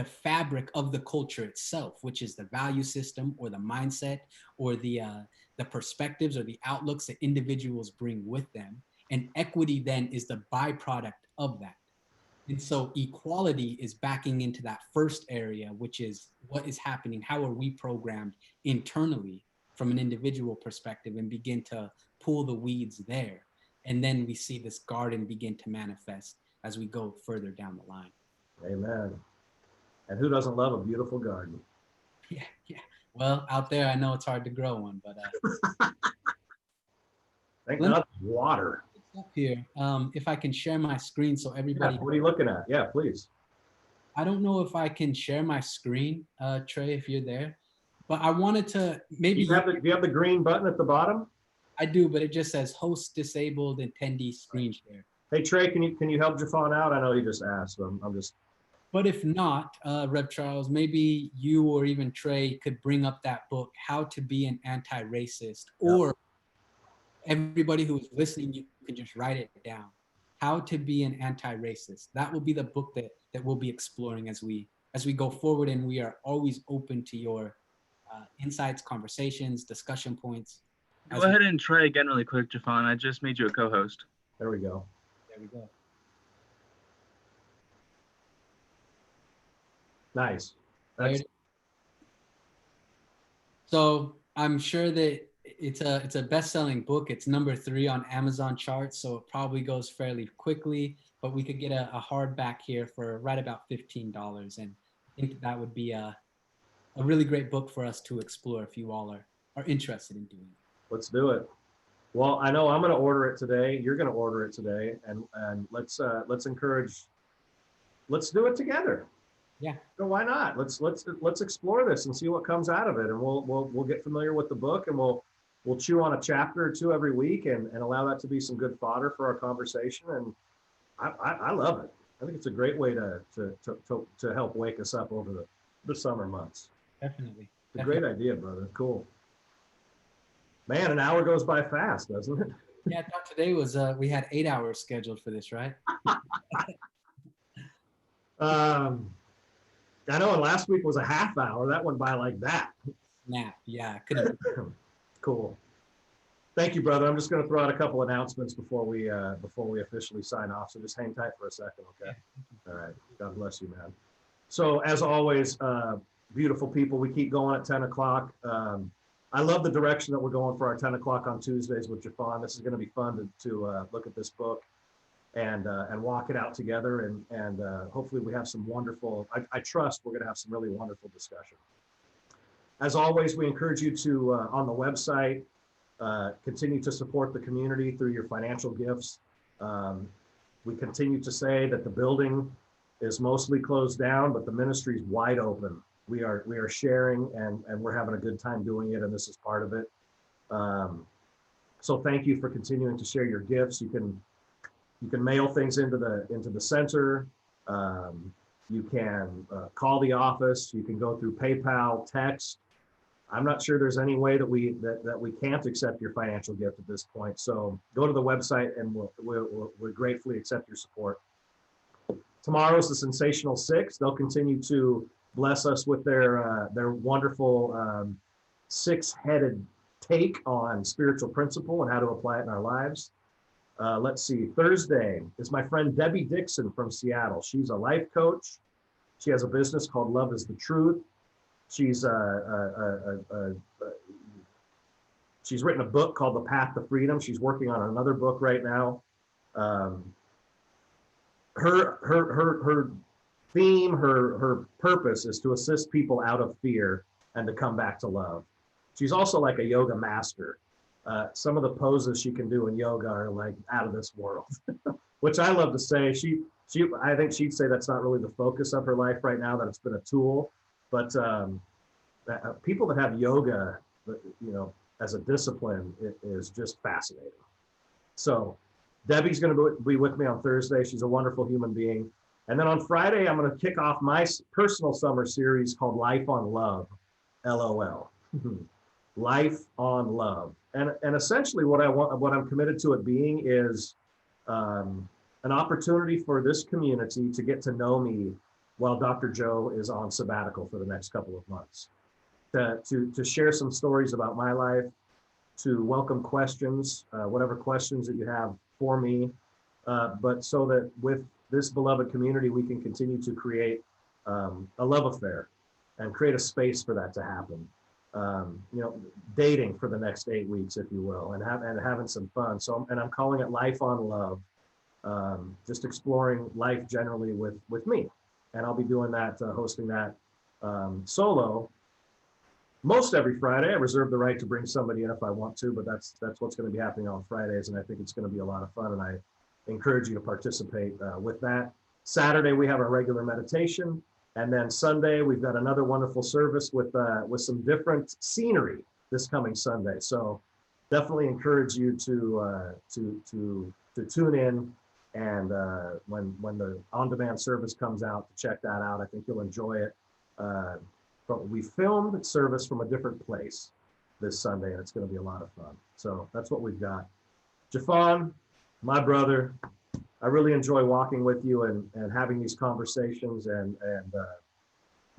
fabric of the culture itself, which is the value system or the mindset or the perspectives or the outlooks that individuals bring with them. And equity then is the byproduct of that. And so equality is backing into that first area, which is what is happening. How are we programmed internally from an individual perspective, and begin to pull the weeds there. And then we see this garden begin to manifest. as we go further down the line. Amen. And who doesn't love a beautiful garden? Yeah, yeah. Well, out there, I know it's hard to grow one, but Thank let me God, water. up here. If I can share my screen so Yeah, everybody. what are you looking at? Yeah, please. I don't know if I can share my screen, Trey, if you're there, but I wanted to maybe Do you have the green button at the bottom? I do, but it just says host disabled attendee screen share. Hey Trey, can you help Jeffon out? I know you just asked. So I'm just. But if not, Rev Charles, maybe you or even Trey could bring up that book, How to Be an Anti-Racist, or everybody who is listening, you can just write it down. How to Be an Anti-Racist. That will be the book that we'll be exploring as we go forward, and we are always open to your insights, conversations, discussion points. Go ahead and try again really quick, Jeffon. I just made you a co-host. There we go. There we go. Nice. So I'm sure that it's a best-selling book. It's number 3 on Amazon charts, so it probably goes fairly quickly. But we could get a hardback here for right about $15, and I think that would be a really great book for us to explore if you all are interested in doing it. Let's do it. Well, I know I'm going to order it today. You're going to order it today, and let's encourage. Let's do it together. Yeah. So why not? Let's explore this and see what comes out of it, and we'll get familiar with the book, and we'll chew on a chapter or two every week, and allow that to be some good fodder for our conversation. And I love it. I think it's a great way to help wake us up over the summer months. Definitely. It's a great idea, brother. Cool. Man, an hour goes by fast, doesn't it? Yeah, I thought today was we had 8 hours scheduled for this, right? I know, and last week was a half hour. That went by like that. Snap. Yeah, couldn't. Cool. Thank you, brother. I'm just going to throw out a couple announcements before we officially sign off. So just hang tight for a second, okay? All right. God bless you, man. So as always, beautiful people, we keep going at 10 o'clock. I love the direction that we're going for our 10 o'clock on Tuesdays with Jeffon. This is going to be fun to look at this book and walk it out together. And hopefully we have some wonderful, I trust we're going to have some really wonderful discussion. As always, we encourage you to, on the website, continue to support the community through your financial gifts. We continue to say that the building is mostly closed down, but the ministry is wide open. We are sharing, and we're having a good time doing it, and this is part of it. So thank you for continuing to share your gifts. You can mail things into the center. You can call the office. You can go through PayPal, text. I'm not sure there's any way that we can't accept your financial gift at this point. So go to the website, and we'll gratefully accept your support. Tomorrow's the Sensational Six. They'll continue to bless us with their wonderful six-headed take on spiritual principle and how to apply it in our lives. Let's see. Thursday is my friend Debbie Dixon from Seattle. She's a life coach. She has a business called Love is the Truth. She's written a book called The Path to Freedom. She's working on another book right now. Her theme, her purpose is to assist people out of fear and to come back to love. She's also like a yoga master. Some of the poses she can do in yoga are like out of this world, which I love to say. I think she'd say that's not really the focus of her life right now, that it's been a tool. But people that have yoga, as a discipline, it is just fascinating. So Debbie's going to be with me on Thursday. She's a wonderful human being. And then on Friday, I'm going to kick off my personal summer series called Life on Love, LOL. Life on Love. And essentially what I'm committed to it being is an opportunity for this community to get to know me while Dr. Joe is on sabbatical for the next couple of months. To share some stories about my life, to welcome questions, whatever questions that you have for me, but so that with this beloved community, we can continue to create a love affair and create a space for that to happen. Dating for the next 8 weeks, if you will, and having some fun. So, and I'm calling it Life on Love. just exploring life generally with me. And I'll be doing that, hosting that solo most every Friday. I reserve the right to bring somebody in if I want to, but that's what's going to be happening on Fridays, and I think it's going to be a lot of fun, and I encourage you to participate with that. Saturday we have our regular meditation, and then Sunday we've got another wonderful service with some different scenery this coming Sunday. So definitely encourage you to tune in, and when the on-demand service comes out, to check that out. I think you'll enjoy it. But we filmed service from a different place this Sunday, and it's going to be a lot of fun. So that's what we've got. Jeffon, my brother, I really enjoy walking with you and having these conversations and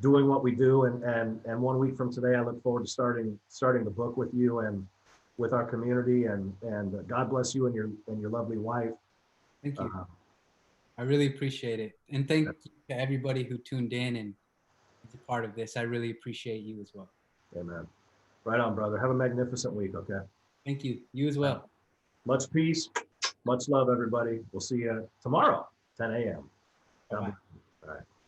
doing what we do. And 1 week from today, I look forward to starting the book with you and with our community. And God bless you and your lovely wife. Thank you. I really appreciate it. And thank you to everybody who tuned in and is a part of this. I really appreciate you as well. Amen. Right on, brother. Have a magnificent week, okay? Thank you. You as well. Much peace, much love, everybody. We'll see you tomorrow, 10 a.m. Bye-bye. All right.